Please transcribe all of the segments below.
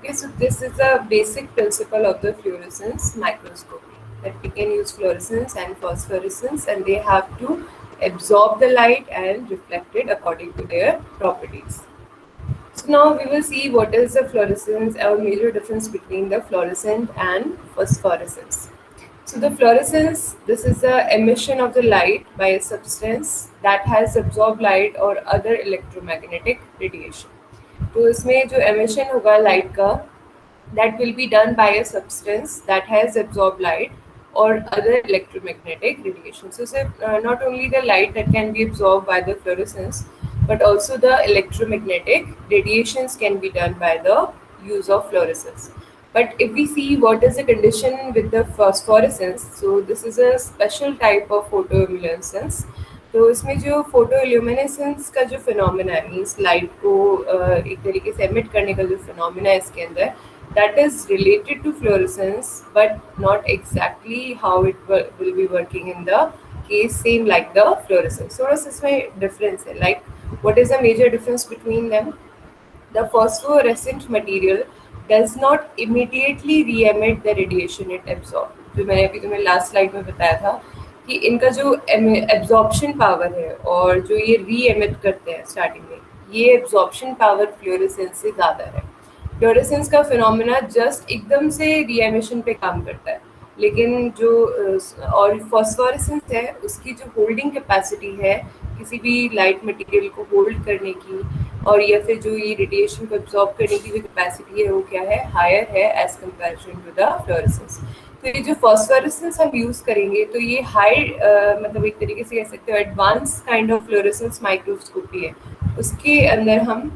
Okay, so this is a basic principle of the fluorescence microscopy, that we can use fluorescence and phosphorescence and they have to absorb the light and reflect it according to their properties. So now we will see what is the fluorescence or major difference between the fluorescent and phosphorescence. So the fluorescence, this is the emission of the light by a substance that has absorbed light or other electromagnetic radiation. तो इसमें जो emission होगा light का, that will be done by a substance that has absorbed light or other electromagnetic radiation. So, not only the light that can be absorbed by the fluorescence, but also the electromagnetic radiations can be done by the use of fluorescence. But if we see what is the condition with the phosphorescence, so this is a special type of photoluminescence. तो इसमें जो फोटोल्यूमिनेसेंस का जो phenomena है, means light को एक तरीके से एमिट करने का जो फिनोमेना है इसके अंदर, that is related to fluorescence but not exactly how it will be working in the case same like the fluorescence. थोड़ा सा इसमें डिफरेंस है. Like what is the major difference between them? The phosphorescent material does not immediately re-emit the radiation it absorbs. जो मैंने अभी तुम्हें last slide में बताया था कि इनका जो एब्जॉर्प्शन पावर है और जो ये री-एमिट करते हैं स्टार्टिंग में, ये एब्जॉर्प्शन पावर फ्लोरेसेंस से ज़्यादा है. फ्लोरेसेंस का फिनोमेना जस्ट एकदम से री-एमिशन पे काम करता है, लेकिन जो और फॉस्फोरेसेंस है उसकी जो होल्डिंग कैपेसिटी है किसी भी लाइट मटेरियल को होल्ड करने की और या फिर जो ये रेडिएशन को एब्जॉर्ब करने की जो कैपेसिटी है वो क्या है, हायर है as comparison to the fluorescence. तो ये जो फॉस्फोरेसेंस हम यूज़ करेंगे तो ये हाई मतलब एक तरीके से कह सकते हो advance kind of fluorescence microscopy है, उसके अंदर हम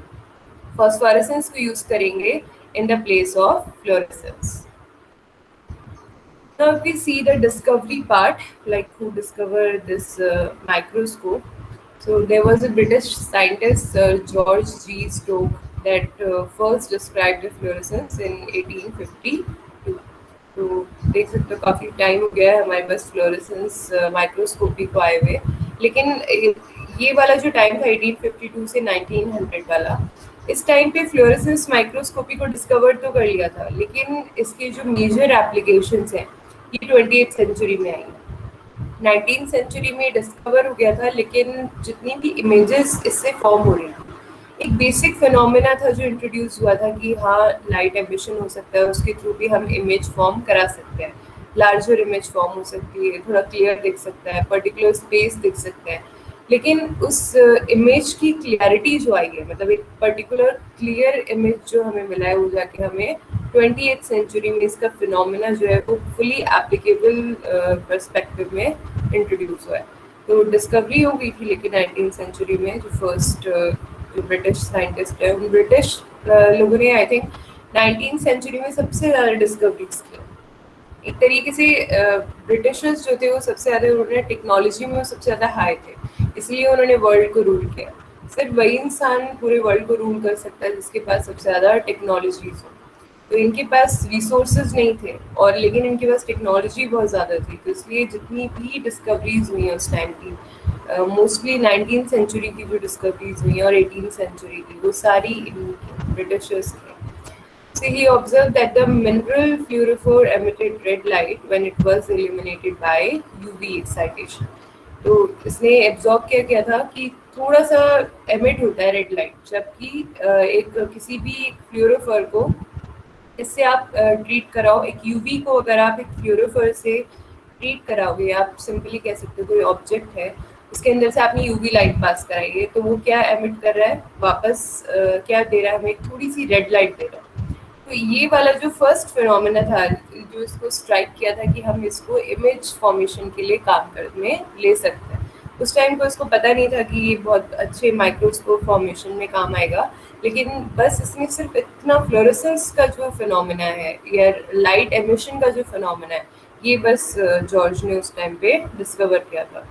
फॉस्फोरेसेंस को यूज़ करेंगे in the place of fluorescence. Now if we see the discovery part, like who discovered this microscope. So there was a British scientist, Sir George G. Stokes, that first described the fluorescence in 1852. तो देख सकते हो काफ़ी time हो गया है हमारे पास fluorescence microscopy को आए हुए, लेकिन ये वाला जो टाइम था 1852 से 1900 वाला, इस टाइम पे फ्लोरेसेंस माइक्रोस्कोपी को डिस्कवर तो कर लिया था, लेकिन इसके जो मेजर एप्लीकेशंस हैं ये 20th सेंचुरी में आई. 19th सेंचुरी में डिस्कवर हो गया था, लेकिन जितनी भी इमेजेस इससे फॉर्म हो रही थी, एक बेसिक फिनोमेना था जो इंट्रोड्यूस हुआ था कि हाँ लाइट एमिशन हो सकता है, उसके थ्रू भी हम इमेज फॉर्म करा सकते हैं, लार्जर इमेज फॉर्म हो सकती है, थोड़ा क्लियर दिख सकता है, पर्टिकुलर स्पेस दिख सकता है. लेकिन उस इमेज की क्लियरिटी जो आई है, मतलब एक पर्टिकुलर क्लियर इमेज जो हमें मिला है, वो जाके हमें 20th सेंचुरी में इसका फिनोमेना जो है वो फुली एप्लीकेबल पर्सपेक्टिव में इंट्रोड्यूस हुआ है. तो डिस्कवरी हो गई थी लेकिन 19th सेंचुरी में जो फर्स्ट जो ब्रिटिश साइंटिस्ट है, उन ब्रिटिश लोगों ने आई थिंक 19th सेंचुरी में सबसे ज़्यादा डिस्कवरीज की. एक तरीके से ब्रिटिशर्स जो थे वो सबसे ज़्यादा, उन्होंने टेक्नोलॉजी में सबसे ज़्यादा हाई थे, इसलिए उन्होंने वर्ल्ड को रूल किया. सिर्फ वही इंसान पूरे वर्ल्ड को रूल कर सकता है जिसके पास सबसे ज़्यादा टेक्नोलॉजीज हो. तो इनके पास रिसोर्सेज नहीं थे और लेकिन इनके पास टेक्नोलॉजी बहुत ज़्यादा थी, तो इसलिए जितनी भी डिस्कवरीज हुई हैं उस टाइम की, मोस्टली 19th सेंचुरी की जो डिस्कवरीज हुई हैं और 18th सेंचुरी की, वो सारी ब्रिटिशर्स की. So he observed that the mineral fluorophore emitted red light when it was illuminated by UV excitation. तो इसने एब्जॉर्ब किया था कि थोड़ा सा एमिट होता है रेड लाइट, जबकि एक किसी भी फ्लोरोफर को इससे आप ट्रीट कराओ, एक यूवी को अगर आप एक फ्लोरोफर से ट्रीट कराओगे, आप सिंपली कह सकते हो कोई ऑब्जेक्ट है उसके अंदर से आपने यूवी लाइट पास कराई है, तो वो क्या एमिट कर रहा है वापस, क्या दे रहा है हमें, थोड़ी सी रेड लाइट दे रहा है. तो ये वाला जो फर्स्ट फिनोमेना था जो इसको स्ट्राइक किया था कि हम इसको इमेज फॉर्मेशन के लिए काम करने ले सकते हैं. उस टाइम को इसको पता नहीं था कि ये बहुत अच्छे माइक्रोस्कोप फॉर्मेशन में काम आएगा, लेकिन बस इसमें सिर्फ इतना फ्लोरेसेंस का जो फिनोमेना है या लाइट एमिशन का जो फिनोमेना है, ये बस जॉर्ज ने उस टाइम पे डिस्कवर किया था.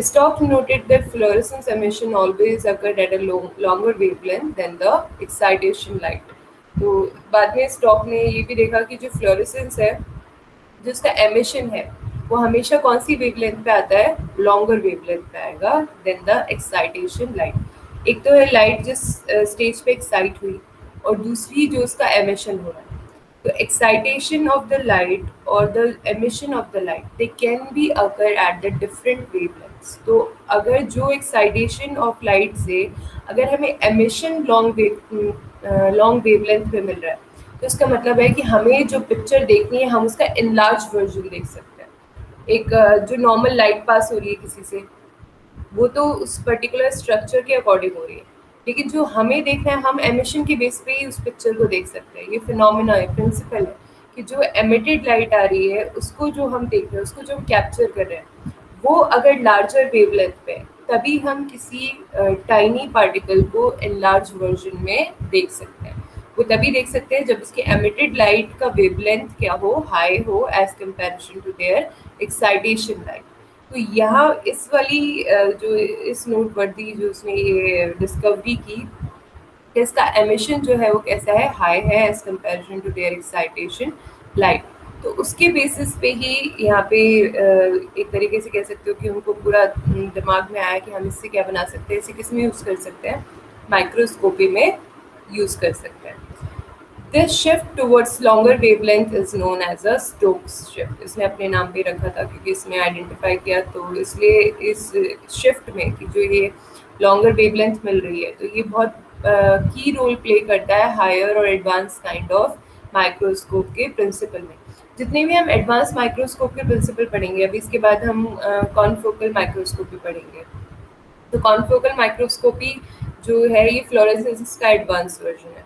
Stokes noted that fluorescence emission always occurred at a longer wavelength than the excitation light. तो बाद में स्टॉक ने ये भी देखा कि जो फ्लोरेसेंस है, जो उसका एमिशन है, वो हमेशा कौन सी वेवलेंथ पे आता है, लॉन्गर वेवलेंथ पे आएगा देन द एक्साइटेशन लाइट. एक तो है लाइट जिस स्टेज पे एक्साइट हुई, और दूसरी जो उसका एमिशन हो रहा है। तो excitation of the light or the emission of the light, they can be occur at the different wavelengths. तो अगर जो excitation of light से अगर हमें emission long wavelength पे मिल रहा है, तो इसका मतलब है कि हमें जो पिक्चर देखनी है हम उसका enlarged version देख सकते हैं। एक जो नॉर्मल लाइट पास हो रही है किसी से, वो तो उस पर्टिकुलर स्ट्रक्चर के अकॉर्डिंग हो रही है, लेकिन जो हमें देखना है हम एमिशन के बेस पे ही उस पिक्चर को देख सकते हैं। ये फिनोमेना है, प्रिंसिपल है कि जो एमिटेड लाइट आ रही है उसको जो हम देख रहे हैं, उसको जो हम कैप्चर कर रहे हैं, वो अगर लार्जर वेवलेंथ पे है, तभी हम किसी टाइनी पार्टिकल को एनलार्ज वर्जन में देख सकते हैं। वो तभी देख सकते हैं जब उसके एमिटेड लाइट का वेवलेंथ क्या हो, हाई हो as comparison to their excitation light. तो यहाँ इस वाली जो इस नोटवर्दी जो उसने ये डिस्कवरी की, इसका एमिशन जो है वो कैसा है, हाई है as comparison to their excitation light. तो उसके बेसिस पे ही यहाँ पे एक तरीके से कह सकते हो कि उनको पूरा दिमाग में आया कि हम इससे क्या बना सकते हैं, इसे किस में यूज़ कर सकते हैं, माइक्रोस्कोपी में यूज़ कर सकते हैं। This shift towards longer wavelength is known as a Stokes shift. इसने अपने नाम पे रखा था क्योंकि इसमें आइडेंटिफाई किया, तो इसलिए इस शिफ्ट में कि जो ये लॉन्गर वेवलेंथ मिल रही है, तो ये बहुत की रोल प्ले करता है हायर और एडवांस काइंड ऑफ माइक्रोस्कोप के प्रिंसिपल में। जितने भी हम एडवांस माइक्रोस्कोप के प्रिंसिपल पढ़ेंगे, अभी इसके बाद हम कॉन्फोकल माइक्रोस्कोपी पढ़ेंगे। तो कॉन्फोकल माइक्रोस्कोपी जो है ये फ्लोरेसेंस का एडवांस वर्जन है।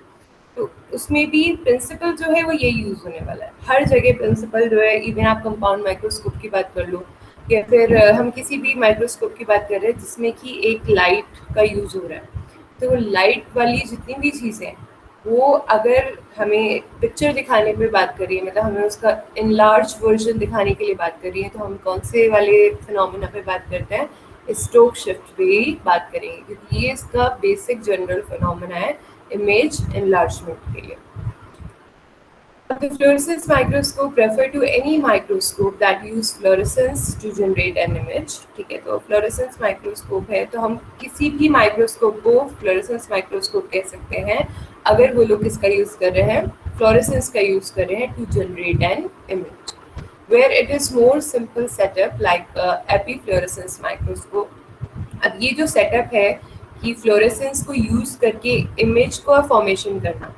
तो उसमें भी प्रिंसिपल जो है वो ये यूज़ होने वाला है हर जगह। प्रिंसिपल जो है, इवन आप कंपाउंड माइक्रोस्कोप की बात कर लो या फिर हम किसी भी माइक्रोस्कोप की बात कर रहे हैं जिसमें कि एक लाइट का यूज़ हो रहा है, तो लाइट वाली जितनी भी चीज़ें वो अगर हमें पिक्चर दिखाने पे बात करिए, मतलब हमें उसका इनलार्ज वर्जन दिखाने के लिए बात करिए, तो हम कौन से वाले फिनोमेना पे बात करते हैं, स्टोक शिफ्ट पे ही बात करेंगे, क्योंकि ये इसका बेसिक जनरल फिनोमेना है image enlargement के लिए। The fluorescence microscope refer to any microscope that use fluorescence to generate an image। ठीक है, तो फ्लोरेसेंस माइक्रोस्कोप है, तो हम किसी भी माइक्रोस्कोप को फ्लोरेसेंस माइक्रोस्कोप कह सकते हैं अगर वो लोग किसका यूज़ कर रहे हैं, फ्लोरेसेंस का यूज़ कर रहे हैं to generate an image. Where it is more simple setup like epifluorescence microscope. अब ये जो सेटअप है कि फ्लोरेसेंस को यूज़ करके इमेज का फॉर्मेशन करना,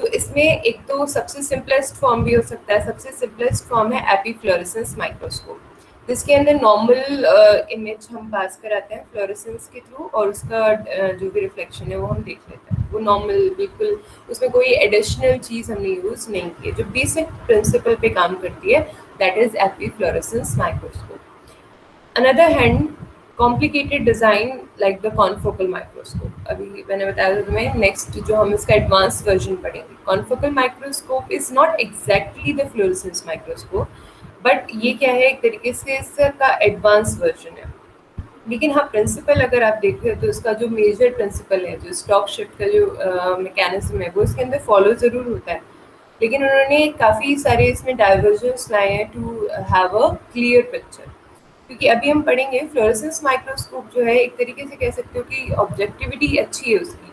तो इसमें एक तो सबसे सिंपलेस्ट फॉर्म भी हो सकता है। सबसे सिंपलेस्ट फॉर्म है एपीफ्लोरेसेंस माइक्रोस्कोप, जिसके अंदर नॉर्मल इमेज हम पास कराते हैं फ्लोरेसेंस के थ्रू, और उसका जो भी रिफ्लेक्शन है वो हम देख लेते हैं। वो नॉर्मल बिल्कुल, उसमें कोई एडिशनल चीज़ हमने यूज़ नहीं की है, जो बेसिक प्रिंसिपल पे काम करती है, that is epifluorescence microscope. Another hand complicated design like the confocal microscope. अभी मैंने बताया था तुम्हें, नेक्स्ट जो हम इसका एडवांस वर्जन पढ़ेंगे। Confocal microscope is not exactly the fluorescence microscope, but ये क्या है, एक तरीके से इसका एडवांस वर्जन है। लेकिन हाँ, प्रिंसिपल अगर आप देख रहे हो तो इसका जो मेजर प्रिंसिपल है, जो स्टॉक शिफ्ट का जो मैकेनिज्म है, वो इसके अंदर फॉलो ज़रूर होता है, लेकिन उन्होंने काफ़ी सारे इसमें डाइवर्जेंस लाए हैं to have a clear picture. क्योंकि अभी हम पढ़ेंगे फ्लोरेसेंस माइक्रोस्कोप जो है, एक तरीके से कह सकते हो कि ऑब्जेक्टिविटी अच्छी है उसकी,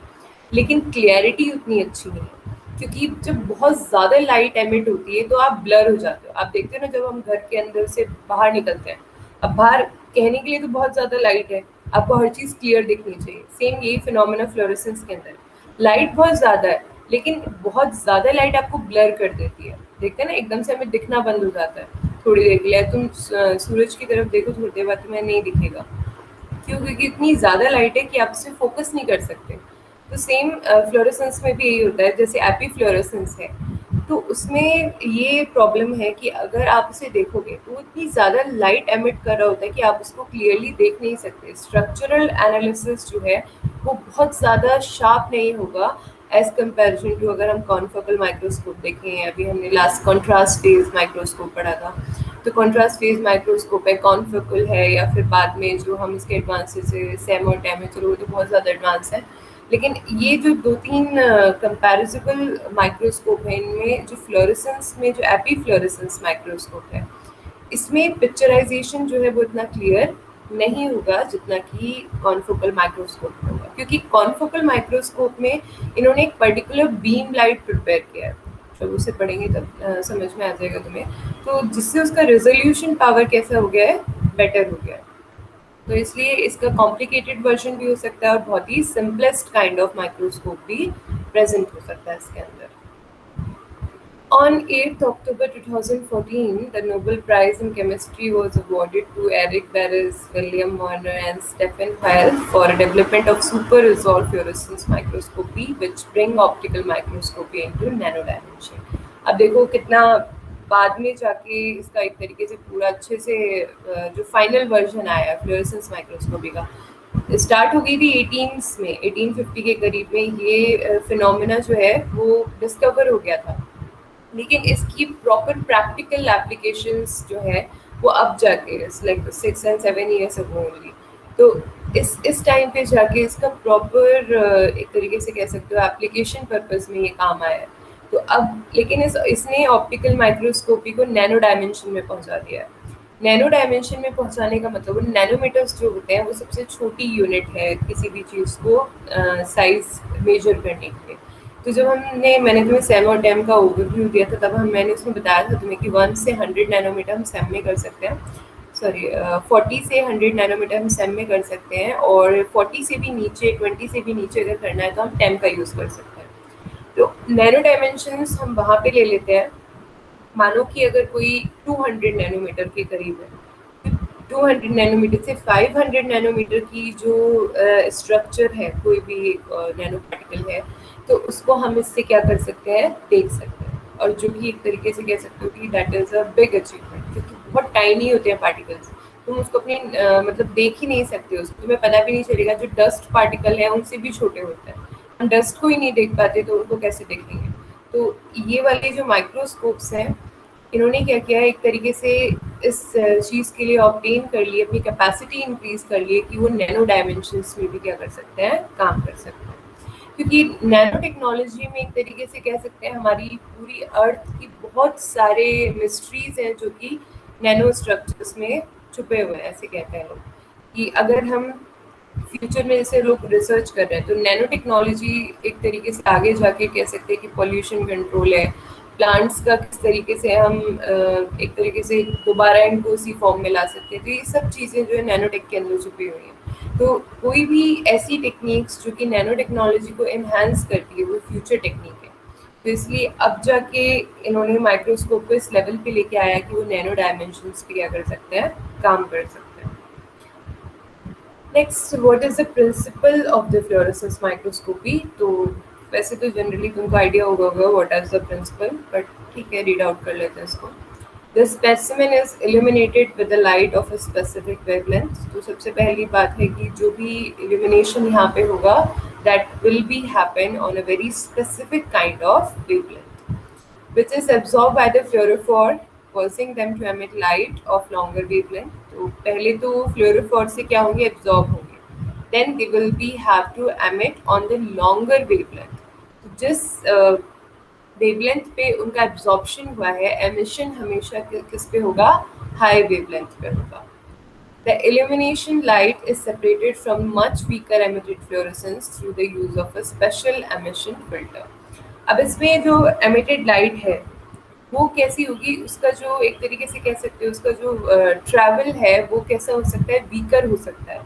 लेकिन क्लियरिटी उतनी अच्छी नहीं है, क्योंकि जब बहुत ज़्यादा लाइट एमिट होती है तो आप ब्लर हो जाते हो। आप देखते हो ना, जब हम घर के अंदर से बाहर निकलते हैं, अब बाहर कहने के लिए तो बहुत ज़्यादा लाइट है, आपको हर चीज़ क्लियर दिखनी चाहिए। सेम यही फिनोमेना फ्लोरेसेंस के अंदर, लाइट बहुत ज़्यादा है लेकिन बहुत ज़्यादा लाइट आपको ब्लर कर देती है। देखते हैं ना, एकदम से हमें दिखना बंद हो जाता है थोड़ी देर के लिए। तुम सूरज की तरफ देखो, थोड़ी देर बाद तुम्हें नहीं दिखेगा, क्यों? क्योंकि इतनी ज़्यादा लाइट है कि आप उसे फोकस नहीं कर सकते। तो सेम फ्लोरेसेंस में भी यही होता है। जैसे एपी फ्लोरेसेंस है, तो उसमें ये प्रॉब्लम है कि अगर आप उसे देखोगे तो वो इतनी ज़्यादा लाइट एमिट कर रहा होता है कि आप उसको क्लियरली देख नहीं सकते। स्ट्रक्चरल एनालिसिस जो है वो बहुत ज़्यादा शार्प नहीं होगा एज कंपेरिजन टू अगर हम कॉन्फोकल माइक्रोस्कोप देखें। अभी हमने लास्ट कॉन्ट्रास्ट फेज माइक्रोस्कोप पढ़ा था, तो कॉन्ट्रास्ट फेज माइक्रोस्कोप है, कॉन्फोकल है, या फिर बाद में जो हम इसके एडवांसेस है सेम और टैम है, चलो वो तो बहुत ज़्यादा एडवांस है। लेकिन ये जो दो तीन कंपैरिजेबल माइक्रोस्कोप है, इनमें जो फ्लोरेसेंस में जो एपी फ्लोरेसेंस माइक्रोस्कोप है, इसमें पिक्चराइजेशन जो है वो इतना क्लियर नहीं होगा जितना कि कॉन्फोकल माइक्रोस्कोप में होगा, क्योंकि कॉन्फोकल माइक्रोस्कोप में इन्होंने एक पर्टिकुलर बीम लाइट प्रिपेयर किया है। जब उसे पढ़ेंगे तब समझ में आ जाएगा तुम्हें। तो जिससे उसका रेजोल्यूशन पावर कैसा हो गया है, बेटर हो गया है। तो इसलिए इसका कॉम्प्लिकेटेड वर्जन भी हो सकता है और बहुत ही सिंपलेस्ट काइंड ऑफ माइक्रोस्कोप भी प्रेजेंट हो सकता है इसके अंदर। On 8th October 2014, the Nobel Prize in Chemistry was awarded to Eric Barres, William Warner, and Stephen Heil for development of super resolved fluorescence microscopy, which bring optical microscopy into nano dimension. अब देखो कितना बाद में जाके इसका एक तरीके से पूरा अच्छे से जो फाइनल वर्जन आया फ्लोरेसेंस माइक्रोस्कोपी का, स्टार्ट हो गई थी 18 में, 1850 के करीब में ये फिनोमेना जो है वो डिस्कवर हो गया था। लेकिन इसकी प्रॉपर प्रैक्टिकल एप्लीकेशंस जो है वो अब जाके like 6 and 7 years ago only. तो इस टाइम पे जाके इसका प्रॉपर एक तरीके से कह सकते हो एप्लीकेशन पर्पस में ये काम आया है। तो अब लेकिन इसने ऑप्टिकल माइक्रोस्कोपी को नैनो डायमेंशन में पहुंचा दिया है। नैनो डायमेंशन में पहुंचाने का मतलब नैनोमीटर्स जो होते हैं वो सबसे छोटी यूनिट है किसी भी चीज़ को साइज मेजर करने के लिए। तो जब मैंने तुम्हें सैम और टैम का ओवरव्यू दिया था तब मैंने उसमें बताया था तुम्हें कि 1 से 100 नैनोमीटर हम सैम में कर सकते हैं, सॉरी 40 से 100 नैनोमीटर हम सैम में कर सकते हैं, और 40 से भी नीचे 20 से भी नीचे अगर करना है तो हम टैम का यूज़ कर सकते हैं। तो नैनो डायमेंशंस हम वहाँ पे ले लेते हैं। मानो कि अगर कोई 200 नैनोमीटर के करीब है, 200 नैनोमीटर से 500 नैनोमीटर की जो स्ट्रक्चर है, कोई भी नैनो पार्टिकल है, तो उसको हम इससे क्या कर सकते हैं, देख सकते हैं। और जो कि एक तरीके से कह सकते हो कि that is a big achievement, क्योंकि बहुत टाइनी होते हैं पार्टिकल्स। तुम उसको अपने मतलब देख ही नहीं सकते, उसको तुम्हें पता भी नहीं चलेगा। जो डस्ट पार्टिकल है उनसे भी छोटे होते हैं, हम डस्ट को ही नहीं देख पाते तो उनको कैसे देखेंगे। तो ये वाले जो माइक्रोस्कोप्स हैं, इन्होंने क्या किया है, एक तरीके से इस चीज़ के लिए ऑब्टेन कर लिए, अपनी कैपेसिटी इंक्रीज कर लिए कि वो नैनो डायमेंशंस में भी क्या कर सकते हैं, काम कर सकते हैं। क्योंकि नैनो टेक्नोलॉजी में एक तरीके से कह सकते हैं हमारी पूरी अर्थ की बहुत सारे मिस्ट्रीज हैं जो कि नैनो स्ट्रक्चर्स में छुपे हुए हैं। ऐसे कहते हैं लोग कि अगर हम फ्यूचर में जैसे लोग रिसर्च कर रहे हैं तो नैनो टेक्नोलॉजी एक तरीके से आगे जाके कह सकते हैं कि पॉल्यूशन कंट्रोल है, प्लांट्स का किस तरीके से हम एक तरीके से दोबारा इनको उसी फॉर्म में ला सकते हैं। तो ये सब चीज़ें जो है नैनो टेक के अंदर छुपी हुई हैं। तो कोई भी ऐसी टेक्निक्स जो कि नैनो टेक्नोलॉजी को एनहांस करती है वो फ्यूचर टेक्निक है। तो इसलिए अब जाके इन्होंने माइक्रोस्कोप को इस लेवल पे लेके आया कि वो नैनो डायमेंशंस पे क्या कर सकते हैं, काम कर सकते हैं। Next, what is the principle of the fluorescence microscopy. तो वैसे तो जनरली तुमको आइडिया होगा what is the principle, but ठीक है, रीड आउट कर लेते हैं इसको। The specimen is illuminated with the light of a specific wavelength. तो सबसे पहली बात है कि जो भी इल्यूमिनेशन यहाँ पे होगा that will be happen on a very specific kind of wavelength which is absorbed by the fluorophore, causing them to emit light of longer wavelength. तो पहले तो fluorophore से क्या होंगे, absorb होंगे, then they will be have to emit on the longer wavelength. तो जिस wavelength पे उनका एब्जॉर्प्शन हुआ है, एमिशन हमेशा किस पे होगा, हाई वेवलेंथ पे होगा। The illumination light is separated from much weaker emitted fluorescence through the use of a special emission filter. अब इसमें जो emitted light है वो कैसी होगी, उसका जो एक तरीके से कह सकते हो उसका जो ट्रैवल है वो कैसा हो सकता है, वीकर हो सकता है,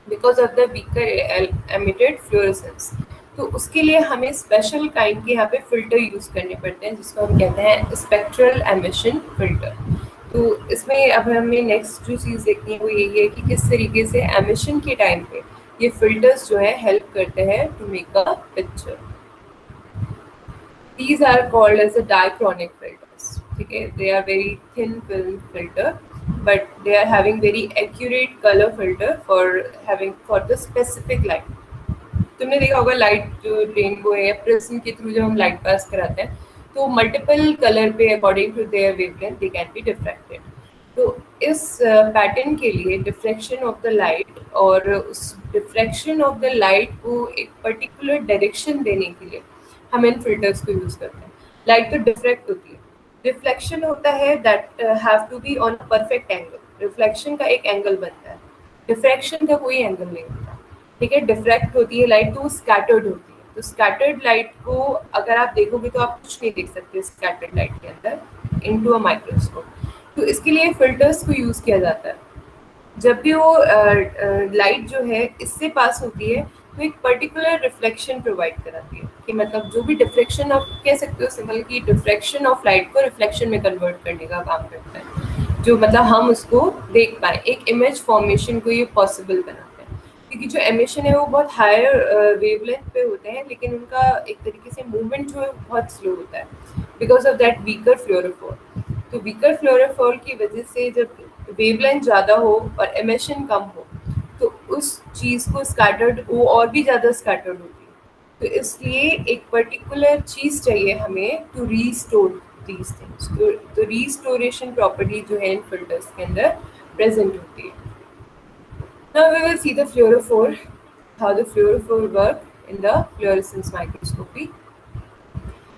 because of the weaker emitted fluorescence. तो उसके लिए हमें स्पेशल काइंड के यहाँ पे फिल्टर यूज करने पड़ते हैं जिसको हम कहते हैं स्पेक्ट्रल एमिशन फिल्टर। तो इसमें अब हमें नेक्स्ट जो चीज़ देखनी है वो यही है कि किस तरीके से एमिशन के टाइम पे ये फिल्टर्स जो है हेल्प करते हैं to make a picture. These are called as the diachronic filters. Okay, they are very thin film filter, but they are having very accurate color filter for the specific light. तुमने देखा होगा light जो rainbow है या prism के through जब हम light pass कराते हैं तो मल्टीपल कलर पे according to their wavelength they can be diffracted. तो इस पैटर्न के लिए डिफ्रैक्शन ऑफ द लाइट, और उस डिफ्रैक्शन ऑफ द लाइट को एक पर्टिकुलर डायरेक्शन देने के लिए हम इन फिल्टर्स को यूज करते हैं। लाइट तो डिफ्रैक्ट होती है, रिफ्लेक्शन होता है that have to be on perfect angle. Reflection का एक एंगल बनता है, डिफ्रैक्शन का कोई एंगल नहीं होता। ठीक है, डिफ्रैक्ट होती है लाइट तो वो स्कैटर्ड होती है। तो स्कैटर्ड लाइट को अगर आप देखोगे तो आप कुछ नहीं देख सकते स्कैटर्ड लाइट के अंदर इनटू अ माइक्रोस्कोप। तो इसके लिए फिल्टर्स को यूज़ किया जाता है। जब भी वो लाइट जो है इससे पास होती है तो एक पर्टिकुलर रिफ्लेक्शन प्रोवाइड कराती है, कि मतलब जो भी डिफ्रेक्शन आप कह सकते हो सिंपल की डिफ्रेक्शन ऑफ लाइट को रिफ्लेक्शन में कन्वर्ट करने का काम करता है, जो मतलब हम उसको देख पाए, एक इमेज फॉर्मेशन को ये पॉसिबल बनाता है। क्योंकि जो एमिशन है वो बहुत हायर वेवलेंथ पे होते हैं, लेकिन उनका एक तरीके से मूवमेंट जो है बहुत स्लो होता है because of that weaker fluorophore. तो वीकर फ्लोरोफॉल की वजह से जब वेवलेंथ ज़्यादा हो और एमिशन कम हो तो उस चीज़ को स्कैटर्ड वो और भी ज़्यादा स्कैटर्ड होती है। तो इसलिए एक पर्टिकुलर चीज़ चाहिए हमें टू रीस्टोर दीज थिंग्स। तो रीस्टोरेशन प्रॉपर्टी जो है इन फिल्टर्स के अंदर प्रेजेंट होती है। Now we will see the fluorophore, how the fluorophore work in the fluorescence microscopy.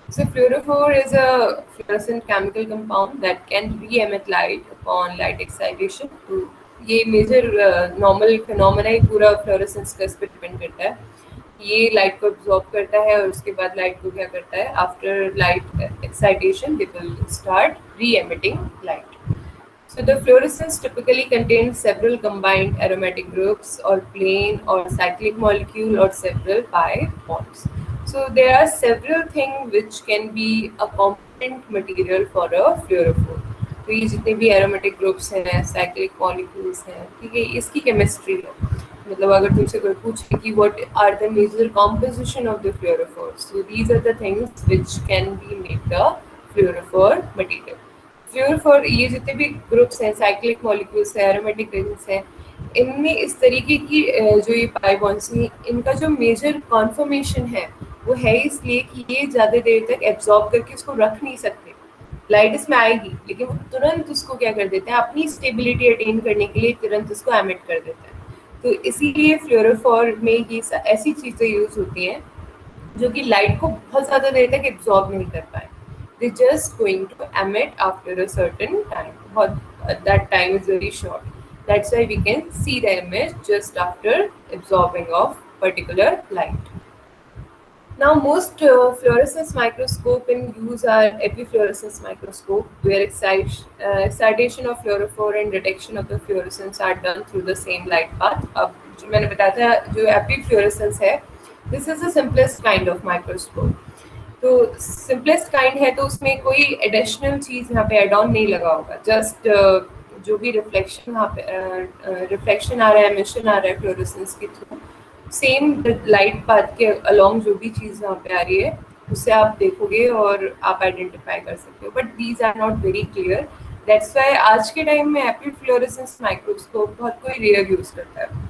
So fluorophore is a fluorescent chemical compound that can re-emit light upon light excitation. तो ये major normal phenomena ही पूरा fluorescence का इस पर depend करता है। ये light को एब्जॉर्ब करता है और उसके बाद लाइट को क्या करता है, after light excitation they will start re emitting light. So the fluorescence typically contains several combined aromatic groups or plain or cyclic molecule or several pi bonds. So there are several things which can be a component material for a fluorophore. तो ये जितने भी aromatic groups हैं, cyclic molecules हैं, ठीक है, इसकी chemistry है। मतलब अगर तुमसे कोई पूछे कि what are the major composition of the fluorophore, so these are the things which can be make the fluorophore material. Fluorophore ये जितने भी ग्रुप्स हैं, साइक्लिक मॉलिक्यूल्स हैं, एरोमेटिक रिंग्स हैं, इनमें इस तरीके की जो ये पाई बॉन्ड्स हैं, इनका जो मेजर कॉन्फर्मेशन है वो है इसलिए कि ये ज़्यादा देर तक एब्जॉर्ब करके उसको रख नहीं सकते। लाइट इसमें आएगी लेकिन वो तुरंत उसको क्या कर देते हैं, अपनी स्टेबिलिटी अटेन करने के लिए तुरंत उसको एमिट कर देते हैं। तो इसीलिए फ्लोरोफॉर में ये ऐसी चीज़ें यूज होती हैं जो कि लाइट को बहुत ज़्यादा देर तक एब्जॉर्ब नहीं कर पाए। They just going to emit after a certain time. But that time is very short. That's why we can see the image just after absorbing of particular light. Now, most fluorescence microscope in use are epifluorescence microscope, where excitation of fluorophore and detection of the fluorescence are done through the same light path. अब जो मैंने बताया था जो epifluorescence है, this is the simplest kind of microscope. तो simplest kind है तो उसमें कोई एडिशनल चीज़ यहाँ पे एड ऑन नहीं लगा होगा, जस्ट जो भी रिफ्लेक्शन यहाँ पे रिफ्लेक्शन आ रहा है, एमिशन आ रहा है फ्लोरेसेंस के थ्रू, सेम लाइट पाथ के अलोंग जो भी चीज़ यहाँ पे आ रही है उससे आप देखोगे और आप आइडेंटिफाई कर सकते हो, but these are not very clear. That's why आज के टाइम में एप्पल फ्लोरेसेंस माइक्रोस्कोप बहुत कोई रेयर यूज़ करता है।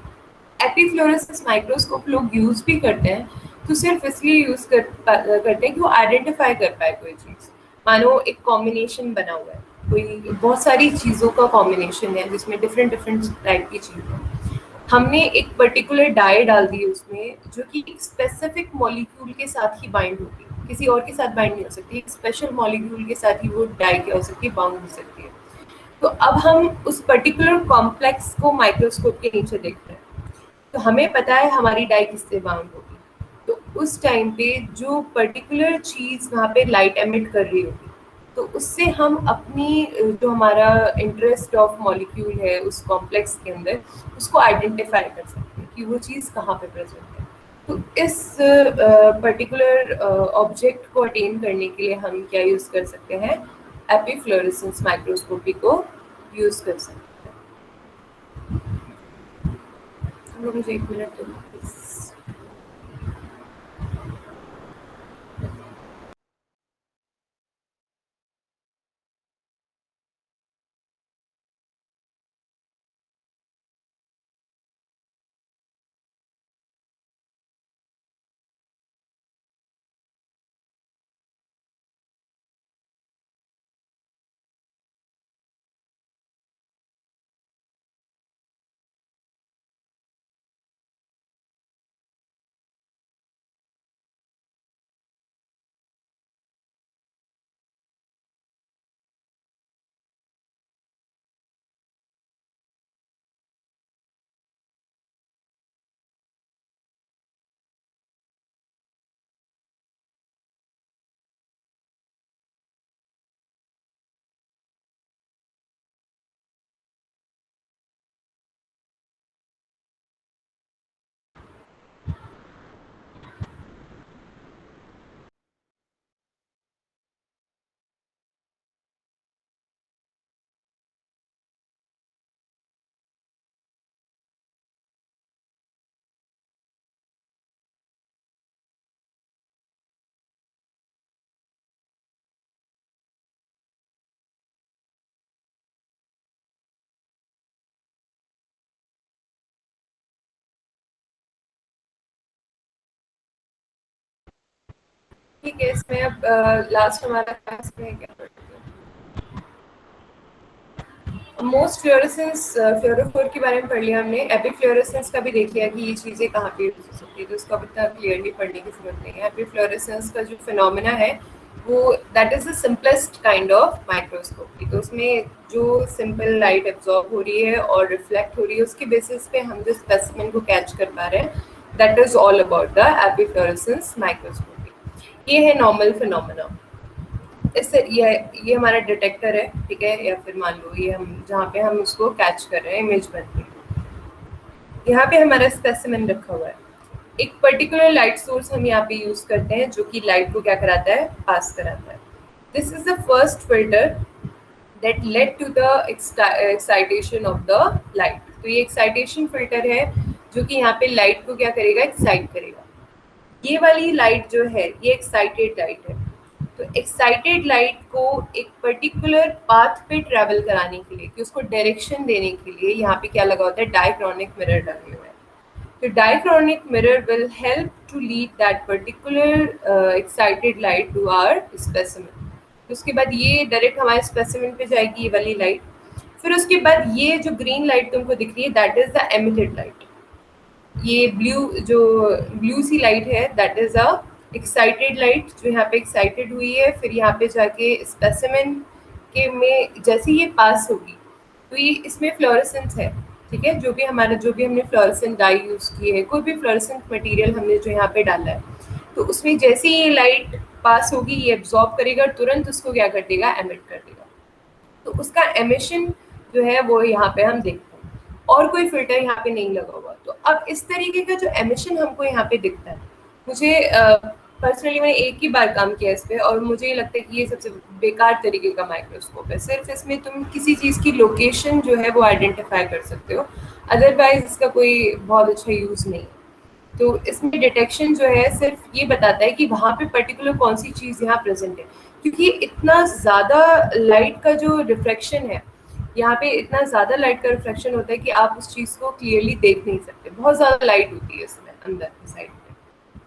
एपीफ्लोरेसेंस माइक्रोस्कोप लोग यूज भी करते हैं तो सिर्फ इसलिए यूज करते हैं कि वो आइडेंटिफाई कर पाए कोई चीज़। मानो एक कॉम्बिनेशन बना हुआ है, कोई बहुत सारी चीज़ों का कॉम्बिनेशन है जिसमें डिफरेंट डिफरेंट टाइप की चीज़ है, हमने एक पर्टिकुलर डाई डाल दी उसमें जो कि एक स्पेसिफिक मॉलिक्यूल के साथ ही बाइंड होगी, किसी और के साथ बाइंड नहीं हो सकती, एक स्पेशल मॉलिक्यूल के साथ ही वो डाई क्या हो सकती है, बाउंड हो सकती है। तो अब हम उस पर्टिकुलर कॉम्प्लेक्स को माइक्रोस्कोप के नीचे देखते हैं तो हमें पता है हमारी डाई किससे बाउंड होगी। तो उस टाइम पे जो पर्टिकुलर चीज़ वहाँ पे लाइट एमिट कर रही होगी तो उससे हम अपनी जो हमारा इंटरेस्ट ऑफ मॉलिक्यूल है उस कॉम्प्लेक्स के अंदर उसको आइडेंटिफाई कर सकते हैं कि वो चीज़ कहाँ पे प्रेजेंट है। तो इस पर्टिकुलर ऑब्जेक्ट को अटेन करने के लिए हम क्या यूज़ कर सकते हैं, एपीफ्लोरेसेंस माइक्रोस्कोपी को यूज़ कर सकते हैं। तो मुझे 1 मिनट दो प्लीज। ठीक है, इसमें अब लास्ट हमारा क्लास में क्या पढ़ते हैं, मोस्ट फ्लोरेसेंस फ्लोरोफोर के बारे में पढ़ लिया हमने। एपीफ्लोरेसेंस का भी देख लिया कि ये चीज़ें कहाँ पे यूज हो सकती है, तो उसको अब इतना क्लियरली पढ़ने की जरूरत नहीं है। एपीफ्लोरेसेंस का जो फिनोमेना है वो that is the simplest kind of microscopy. तो उसमें जो सिंपल लाइट एब्जॉर्ब हो रही है और रिफ्लेक्ट हो रही है उसके बेसिस पे हम जो स्पेसिमेन को कैच कर पा रहे हैं, that is all about the epifluorescence microscopy. ये है नॉर्मल फिनोमेना। इससे ये हमारा डिटेक्टर है, ठीक है, या फिर मान लो ये हम जहाँ पे हम उसको कैच कर रहे हैं इमेज बन के, यहाँ पे हमारा स्पेसिमेन रखा हुआ है। एक पर्टिकुलर लाइट सोर्स हम यहाँ पे यूज करते हैं जो कि लाइट को क्या कराता है, पास कराता है। This is the first filter that led to the excitation of the light. तो ये एक्साइटेशन फिल्टर है जो कि यहाँ पे लाइट को क्या करेगा, एक्साइट करेगा। ये वाली लाइट जो है ये एक्साइटेड लाइट है। तो एक्साइटेड लाइट को एक पर्टिकुलर पाथ पे ट्रेवल कराने के लिए, कि उसको डायरेक्शन देने के लिए यहाँ पे क्या लगा होता है, डायक्रॉनिक मिरर लगे हुए हैं। तो dichroic mirror will help to lead that particular excited light to our specimen. तो उसके बाद ये डायरेक्ट हमारे स्पेसिमेन पे जाएगी ये वाली लाइट। फिर उसके बाद ये जो ग्रीन लाइट तुमको दिख रही है that is the emitted light. ये ब्लू सी लाइट है that is a excited light जो यहाँ पे एक्साइटेड हुई है। फिर यहाँ पे जाके स्पेसिमेन के में जैसे ये पास होगी तो ये इसमें फ्लोरेसेंस है, ठीक है। जो भी हमने फ्लोरेसेंट डाई यूज की है, कोई भी फ्लोरेसेंट मटेरियल हमने जो यहाँ पे डाला है, तो उसमें जैसे ही ये लाइट पास होगी ये एब्जॉर्ब करेगा और तुरंत उसको क्या कर देगा, एमिट कर देगा। तो उसका एमिशन जो है वो यहाँ पे हम देखते हैं, और कोई फिल्टर यहाँ पे नहीं लगा हुआ। तो अब इस तरीके का जो एमिशन हमको यहाँ पे दिखता है, मुझे पर्सनली मैंने एक ही बार काम किया इस पे और मुझे ये लगता है कि ये सबसे बेकार तरीके का माइक्रोस्कोप है। सिर्फ इसमें तुम किसी चीज़ की लोकेशन जो है वो आइडेंटिफाई कर सकते हो, अदरवाइज इसका कोई बहुत अच्छा यूज़ नहीं है। तो इसमें डिटेक्शन जो है सिर्फ ये बताता है कि वहाँ पे पर्टिकुलर कौन सी चीज़ यहाँ प्रेजेंट है, क्योंकि इतना ज़्यादा लाइट का जो रिफ्लेक्शन है, यहाँ पे इतना ज़्यादा लाइट का रिफ्लेक्शन होता है कि आप उस चीज़ को क्लियरली देख नहीं सकते। बहुत ज़्यादा लाइट होती है इसमें अंदर साइड में,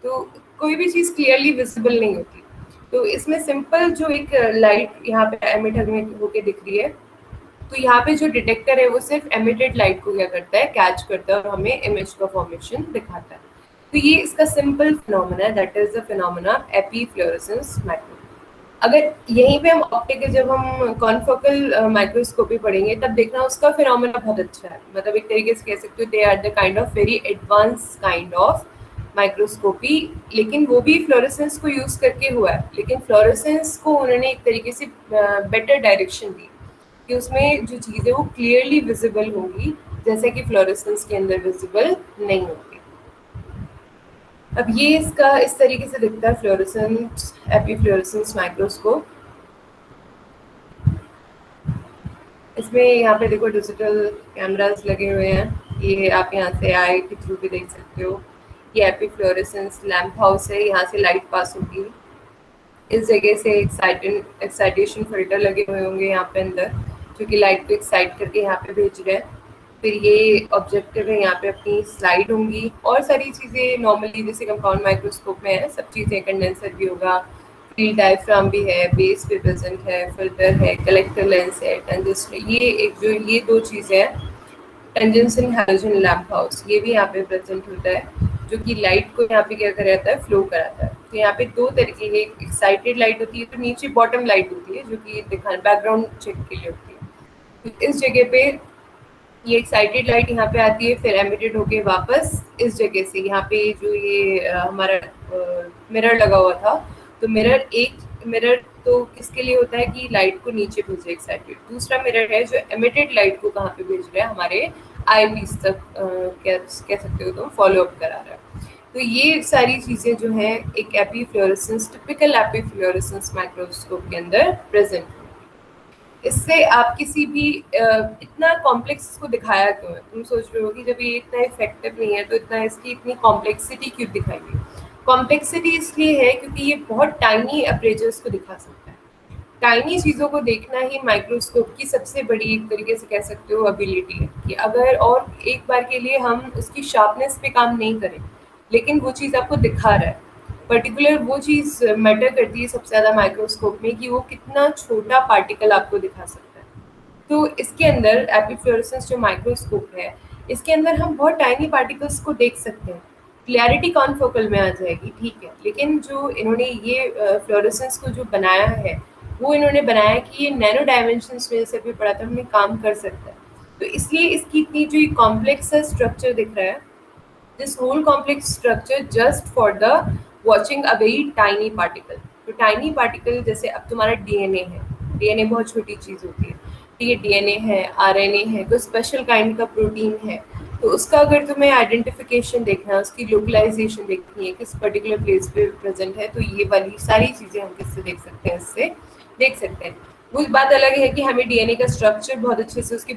तो कोई भी चीज़ क्लियरली विजिबल नहीं होती। तो इसमें सिंपल जो एक लाइट यहाँ पे एमिट होके दिख रही है, तो यहाँ पे जो डिटेक्टर है वो सिर्फ एमिटेड लाइट को क्या करता है, कैच करता है और हमें इमेज का फॉर्मेशन दिखाता है। तो ये इसका सिंपल फिनोमेना है, that is the phenomena epifluorescence micro. अगर यहीं पे हम ऑप्टिक जब हम कॉन्फोकल माइक्रोस्कोपी पढ़ेंगे तब देखना उसका फिनोमेना बहुत अच्छा है। मतलब एक तरीके से कह सकते हो they are the kind of very advance kind of microscopy. लेकिन वो भी फ्लोरेसेंस को यूज करके हुआ है, लेकिन फ्लोरेसेंस को उन्होंने एक तरीके से बेटर डायरेक्शन दी कि उसमें जो चीज़ें वो क्लियरली विजिबल होंगी, जैसे कि फ्लोरेसेंस के अंदर विजिबल नहीं होगी। अब ये इसका इस तरीके से दिखता है फ्लोरेसेंस एपीफ्लोरेसेंस माइक्रोस्कोप। इसमें यहाँ पे देखो डिजिटल कैमरास लगे हुए हैं, ये आप यहाँ से आई के थ्रू भी देख सकते हो। ये एपीफ्लोरेसेंस लैम्प हाउस है, यहाँ से लाइट पास होगी। इस जगह से एक्साइटेशन फिल्टर लगे हुए होंगे यहाँ पे अंदर, जो कि लाइट को एक्साइट करके यहाँ पे भेज रहे हैं। फिर ये ऑब्जेक्टिव है, यहाँ पे अपनी स्लाइड होंगी और सारी चीज़ें नॉर्मली जैसे कंपाउंड माइक्रोस्कोप में है सब चीज़ें। कंडेंसर भी होगा, फील्ड डायफ्राम भी है, बेस भी प्रेजेंट है, फिल्टर है, कलेक्टर लेंस है, ट्रांजिस्टर। ये दो चीज़ें हैं, टेंजेंसन हैलोजन लैम्प हाउस, ये भी यहाँ पे प्रेजेंट होता है जो कि लाइट को यहाँ पे क्या कराता है, फ्लो कराता है। तो यहाँ पे दो तरीके की एक्साइटेड लाइट होती है, तो नीचे बॉटम लाइट होती है जो कि दिखा बैकग्राउंड चेक के लिए होती है। तो इस जगह पे ये एक्साइटेड लाइट यहाँ पे आती है, फिर एमिटेड होके वापस इस जगह से यहाँ पे जो ये हमारा मिरर लगा हुआ था, तो मिरर तो किसके लिए होता है कि लाइट को नीचे भेजे एक्साइटेड। दूसरा मिरर है जो एमिटेड लाइट को कहाँ पे भेज रहा है, हमारे आई पीस तक कह सकते हो, तो फॉलो अप करा रहा है। तो ये सारी चीज़ें जो हैं एक एपीफ्लोरेसेंस टिपिकल एपीफ्लोरेसेंस माइक्रोस्कोप के अंदर प्रेजेंट। इससे आप किसी भी इतना कॉम्प्लेक्स इसको दिखाया क्यों है, तुम सोच रहे हो कि जब ये इतना इफेक्टिव नहीं है तो इतना इसकी इतनी कॉम्प्लेक्सिटी क्यों दिखाई है। कॉम्प्लेक्सिटी इसलिए है क्योंकि ये बहुत टाइनी अप्रेचर्स को दिखा सकता है। टाइनी चीज़ों को देखना ही माइक्रोस्कोप की सबसे बड़ी एक तरीके से कह सकते हो एबिलिटी है, कि अगर और एक बार के लिए हम उसकी शार्पनेस पे काम नहीं करें लेकिन वो चीज़ आपको दिखा रहा है, पर्टिकुलर वो चीज़ मैटर करती है सबसे ज़्यादा माइक्रोस्कोप में कि वो कितना छोटा पार्टिकल आपको दिखा सकता है। तो इसके अंदर एपिफ्लोरेसेंस जो माइक्रोस्कोप है, इसके अंदर हम बहुत टाइनी पार्टिकल्स को देख सकते हैं। क्लैरिटी कॉन्फोकल में आ जाएगी, ठीक है, लेकिन जो इन्होंने ये फ्लोरेसेंस को जो बनाया है, वो इन्होंने बनाया कि ये नैनो डायमेंशंस में, जैसे अभी पढ़ा था हमने, काम कर सकता है। तो इसलिए इसकी इतनी जो कॉम्प्लेक्स स्ट्रक्चर दिख रहा है, this whole complex structure just for the watching a very tiny particle. तो टाइनी पार्टिकल जैसे अब तुम्हारा डीएनए है, डीएनए बहुत छोटी चीज होती है, ठीक है, डीएनए है, आरएनए है, कोई स्पेशल काइंड का प्रोटीन है, तो उसका अगर तुम्हें आइडेंटिफिकेशन देखना है, उसकी लोकलाइजेशन देखनी है, किस पर्टिकुलर प्लेस पे प्रेजेंट है, तो ये वाली सारी चीजें हम किससे देख सकते हैं, इससे देख सकते हैं। वो बात अलग है कि हमें डीएनए का स्ट्रक्चर बहुत अच्छे से, उसके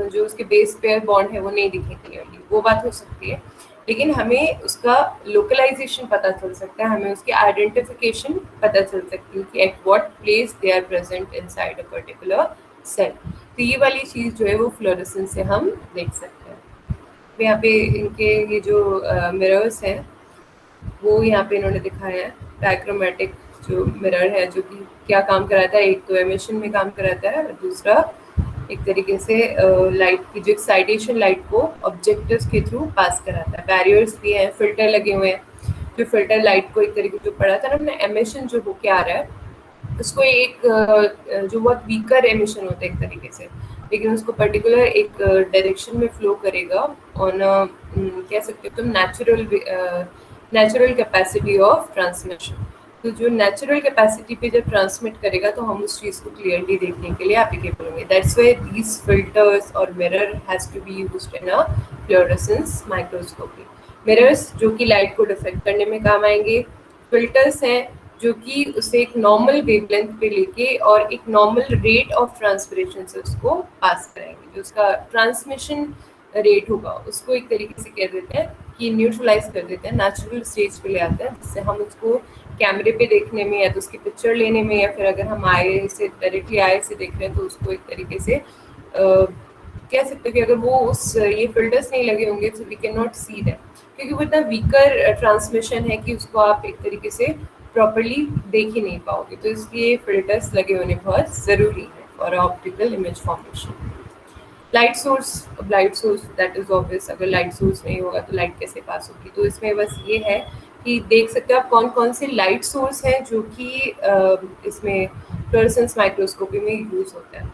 जो उसके बेस पेयर बॉन्ड है वो नहीं दिखे क्लियरली, वो बात हो सकती है, लेकिन हमें उसका लोकलाइजेशन पता चल सकता है, हमें उसकी आइडेंटिफिकेशन पता चल सकती है कि at what place they are present inside a particular cell. तो ये वाली चीज़ जो है वो फ्लोरेसेंस से हम देख सकते हैं। तो यहाँ पे इनके ये जो मिरर्स हैं वो यहाँ पे इन्होंने दिखाया है, डायक्रोमेटिक जो मिरर है, जो कि क्या काम कराता है, एक तो एमिशन में काम कराता है और दूसरा एक तरीके से लाइट की जो एक्साइटेशन लाइट को ऑब्जेक्टिव्स के थ्रू पास कराता है। बैरियर्स भी हैं, फिल्टर लगे हुए हैं, जो फिल्टर लाइट को एक तरीके जो पढ़ा था ना हमने, एमिशन जो होके आ रहा है उसको एक जो बहुत वीकर एमिशन होता है एक तरीके से, लेकिन उसको पर्टिकुलर एक डायरेक्शन में फ्लो करेगा ऑन कह सकते हो तुम नेचुरल कैपेसिटी ऑफ ट्रांसमिशन। तो जो नेचुरल कैपेसिटी पे जब ट्रांसमिट करेगा तो हम उस चीज़ को क्लियरली देखने के लिए एप्लीकेबल होंगे। दैट्स व्हाई दीज फिल्टर्स और mirror has to be used in a fluorescence microscopy. Mirrors जो कि लाइट को डिफेक्ट करने में काम आएंगे, फिल्टर्स हैं जो कि उसे एक नॉर्मल वेवलेंथ पे लेके और एक नॉर्मल रेट ऑफ ट्रांसपिरेशन से उसको पास कराएंगे। जो उसका ट्रांसमिशन रेट होगा उसको एक तरीके से कह देते हैं कि न्यूट्रलाइज कर देते हैं, नेचुरल स्टेज पे ले आते हैं, जिससे हम उसको कैमरे पे देखने में या तो उसकी पिक्चर लेने में, या फिर अगर हम आई से डायरेक्टली आई से देख रहे हैं तो उसको एक तरीके से कह सकते हैं कि अगर वो उस ये फिल्टर्स नहीं लगे होंगे तो we can not see that, क्योंकि वो इतना वीकर ट्रांसमिशन है कि उसको आप एक तरीके से प्रॉपरली देख ही नहीं पाओगे। तो इसलिए फिल्टर्स लगे होने बहुत ज़रूरी है for optical image formation. Light source that is obvious, अगर लाइट सोर्स नहीं होगा तो लाइट कैसे पास होगी। तो इसमें बस ये है कि देख सकते हो आप कौन कौन से लाइट सोर्स हैं जो कि इसमें फ्लोरेसेंस माइक्रोस्कोपी में यूज होता है।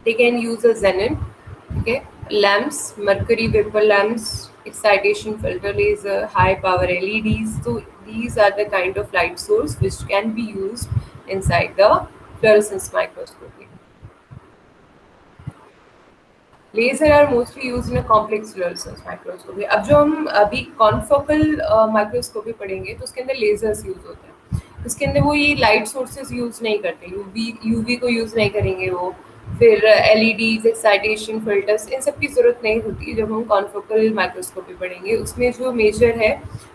They can use a xenon, okay, lamps, mercury vapor lamps, excitation filter laser, high power LEDs. So these are the kind of light source which can be used inside the fluorescence microscopy. Laser are mostly used in a complex fluorescence microscopy. अब जो हम अभी confocal microscopy पढ़ेंगे तो उसके अंदर ledgers use होते हैं, उसके अंदर वो ये लाइट सोर्सेज यूज नहीं करते, यूवी को यूज नहीं करेंगे वो, फिर एलईडीज, एक्साइटेशन फिल्टर्स, इन सब की ज़रूरत नहीं होती। जब हम कॉन्फोकल माइक्रोस्कोपी पढ़ेंगे उसमें जो मेजर है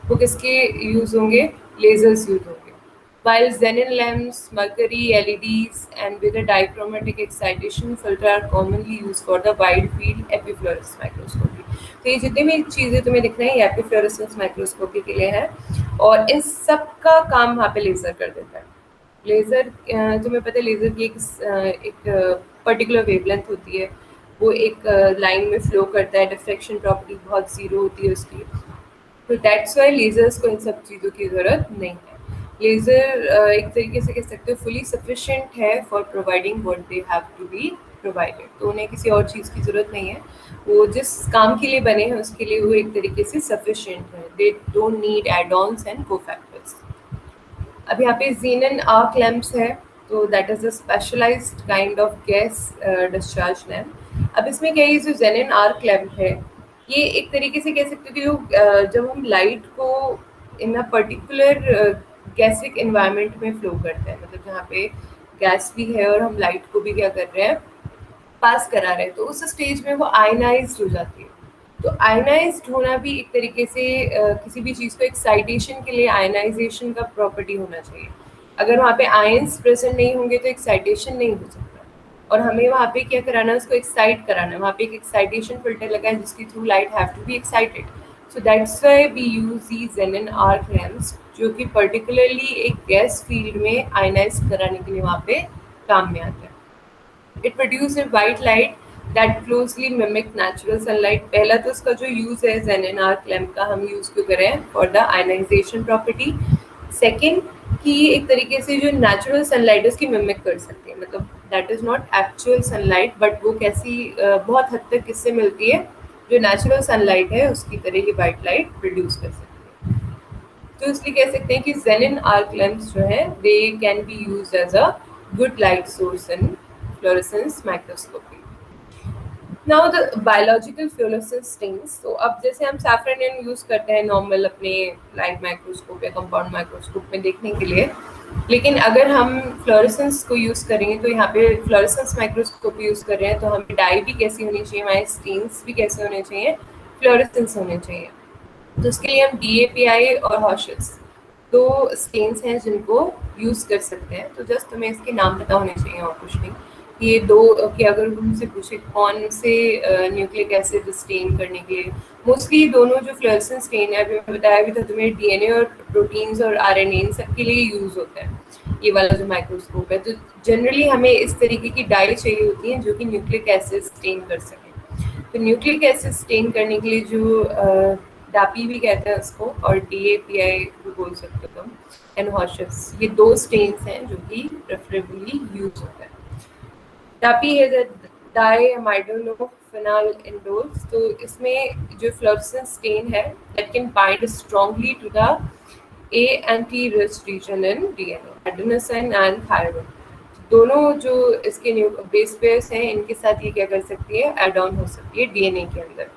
वो किसके यूज़ होंगे, लेजर्स यूज होंगे। While xenon lamps, mercury LEDs, and with a dichromatic excitation filter are commonly used for the wide field epifluorescence microscopy. तो ये जितनी भी चीज़ें तुम्हें दिख रही हैं ये एपिफ्लोरेसेंस माइक्रोस्कोपी के लिए है, और इन सब का काम वहाँ पे लेज़र कर देता है। लेज़र तुम्हें पता है लेज़र की एक पर्टिकुलर वेवलेंथ होती है, वो एक लाइन में फ्लो करता है, डिफ्रेक्शन प्रॉपर्टी बहुत ज़ीरो होती है उसकी, तो दैट्स वाई लेज़र्स को इन सब चीज़ों की ज़रूरत नहीं है। लेज़र एक तरीके से कह सकते हो फुली सफिशेंट है for providing what they have to be provided, तो उन्हें किसी और चीज़ की ज़रूरत नहीं है, वो जिस काम के लिए बने हैं उसके लिए वो एक तरीके से सफिशेंट है। They don't need add ons and cofactors. अब यहाँ पे xenon arc lamps है, तो that is a specialised kind of gas discharge lamp. अब इसमें क्या है, ये जो xenon arc lamp है ये एक तरीके से कह सकते हो कि जो जब हम लाइट को इन अ पर्टिकुलर गैसिक एनवायरनमेंट में फ्लो करते हैं, मतलब जहाँ पे गैस भी है और हम लाइट को भी क्या कर रहे हैं, पास करा रहे हैं, तो उस स्टेज में वो आयनाइज्ड हो जाती है। तो आयनाइज्ड होना भी एक तरीके से किसी भी चीज़ को एक्साइटेशन के लिए आयनाइजेशन का प्रॉपर्टी होना चाहिए। अगर वहाँ पे आयंस प्रेजेंट नहीं होंगे तो एक्साइटेशन नहीं हो सकता, और हमें वहाँ पे क्या कराना है, उसको एक्साइट कराना है। वहाँ पे एक एक्साइटेशन फिल्टर लगा है जिसके through light have to be excited. So that's why we use these xenon arc lamps जो कि पर्टिकुलरली एक गैस फील्ड में आयनाइज कराने के लिए वहाँ पे काम में आता है. It produce a white light that closely mimic natural sunlight. पहला तो इसका जो यूज है जेनन आर्क लैम्प का, हम यूज क्यों करें for the ionisation property. Second कि एक तरीके से जो नेचुरल सनलाइट है उसकी मिमिक कर सकते हैं, मतलब that is not actual sunlight but वो कैसी बहुत हद तक किससे मिलती है, जो नेचुरल सनलाइट है उसकी तरह ही वाइट लाइट प्रोड्यूस कर सकती है. तो इसलिए कह सकते हैं कि जेनिन आर्क लैम्प्स जो है they can be use as a good light source in fluorescence microscopy. Now the biological fluorescence stains. तो अब जैसे हम सैफ्रन यूज करते हैं नॉर्मल अपने लाइट माइक्रोस्कोप या कंपाउंड माइक्रोस्कोप में देखने के लिए, लेकिन अगर हम फ्लोरेसेंस को यूज करेंगे तो यहाँ पे फ्लोरेसेंस माइक्रोस्कोप यूज कर रहे हैं तो हमें डाई भी कैसी होनी चाहिए, हमारे स्टेन्स भी कैसे होने चाहिए, फ्लोरेसेंस होने चाहिए. तो उसके लिए हम DAPI और हॉशेस दो स्टेन्स हैं जिनको यूज़ कर सकते हैं. तो जस्ट तुम्हें इसके नाम पता होने चाहिए और कुछ नहीं. ये दो कि अगर उनसे पूछे कौन से न्यूक्लिक एसिड स्टेन करने के लिए, मोस्टली दोनों जो फ्लोरेसेंस स्टेन है अभी मैं बताया भी था तुम्हें, DNA और प्रोटीन्स और RNA इन सबके लिए यूज़ होता है ये वाला जो माइक्रोस्कोप है. तो जनरली हमें इस तरीके की डाई चाहिए होती हैं जो कि न्यूक्लिक एसिड स्टेन कर सकें. तो न्यूक्लिक एसिड स्टेन करने के लिए जो डापी भी कहते हैं उसको और DAPI भी बोल सकते हो तुम, एंड हॉशेस, ये दो स्टेन्स हैं जो कि प्रेफरेबली यूज होता है. डापी है डाइमिडोनोफेनॉल इंडोल्स. तो इसमें जो फ्लोरेसेंस स्टेन है that can bind strongly to the A anti rich region in DNA, adenosine and thyroid. दोनों जो इसके बेस पेयर्स हैं इनके साथ ये क्या कर सकती है, एड ऑन हो सकती है DNA के अंदर.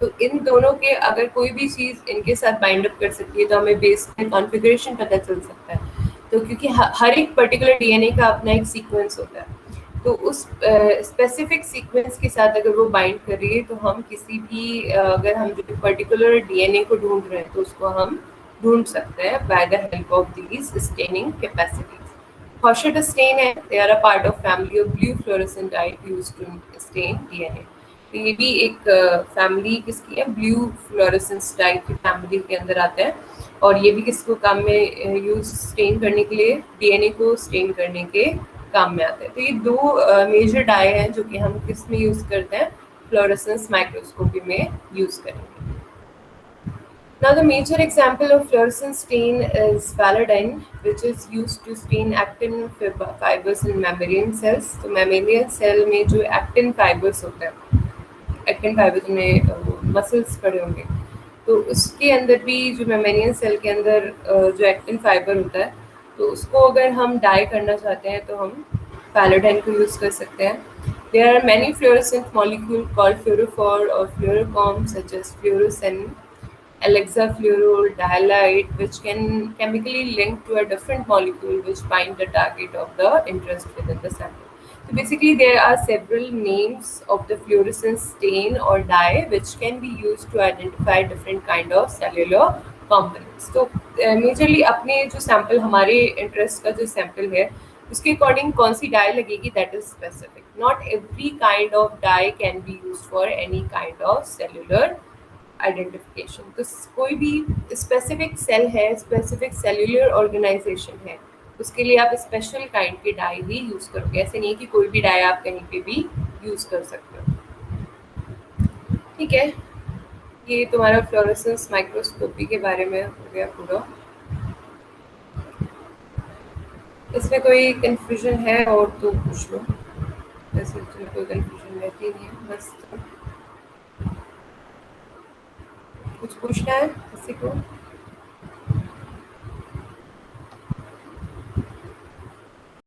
तो इन दोनों के अगर कोई भी चीज़ इनके साथ बाइंड अप कर सकती है तो हमें बेस में कॉन्फ़िगरेशन पता चल सकता है. तो क्योंकि हर एक पर्टिकुलर DNA का अपना एक सीक्वेंस होता है, तो उस स्पेसिफिक सीक्वेंस के साथ अगर वो बाइंड कर रही है तो हम किसी भी अगर हम जो पर्टिकुलर DNA को ढूंढ रहे हैं तो उसको हम ढूंढ सकते हैं by the help of these staining capacities. Hauschett stain है, they are a part of family of blue fluorescent dye used to stain DNA. तो ये भी एक फैमिली किसकी है, ब्लू फ्लोरेसेंस डाई की फैमिली के अंदर आता है. और ये भी किसको काम में यूज स्टेन करने के लिए, DNA को स्टेन करने के काम में आता है. तो ये दो मेजर डाई हैं जो कि हम किस में यूज करते हैं, फ्लोरेसेंस माइक्रोस्कोपी में यूज करेंगे. Now the major example of fluorescent stain is palladium, which is used to stain actin fibers in mammalian cells. तो mammalian cell में जो actin fibers होता है, actin fibers में मसल्स पड़े होंगे, तो उसके अंदर भी जो mammalian cell के अंदर जो actin fiber होता है, तो उसको अगर हम डाई करना चाहते हैं तो हम palladium को यूज़ कर सकते हैं. There are many fluorescent molecules called fluorophore or fluorochrome such as fluorescent, alexafluorol, dihalide, which can chemically link to a different molecule which bind the target of the interest within the sample. So basically there are several names of the fluorescent stain or dye which can be used to identify different kind of cellular components. तो majorly अपने जो sample हमारे interest का जो sample है उसके according कौन सी डाई लगेगी that is specific. Not every kind of dye can be use for any kind of cellular identification. तो कोई भी स्पेसिफिक सेल है, स्पेसिफिक सेल्यूलर ऑर्गेनाइजेशन है, उसके लिए आप स्पेशल काइंड की डाई ही यूज करोगे. ऐसे नहीं कि कोई भी डाई आप कहीं पे भी यूज कर सकते हो. ठीक है, ये तुम्हारा फ्लोरेसेंस माइक्रोस्कोपी के बारे में हो गया पूरा. इसमें कोई कंफ्यूजन है और तो पूछ लो, वैसे तो कोई कंफ्यूजन रहती नहीं है. बस कुछ पूछना है किसी को?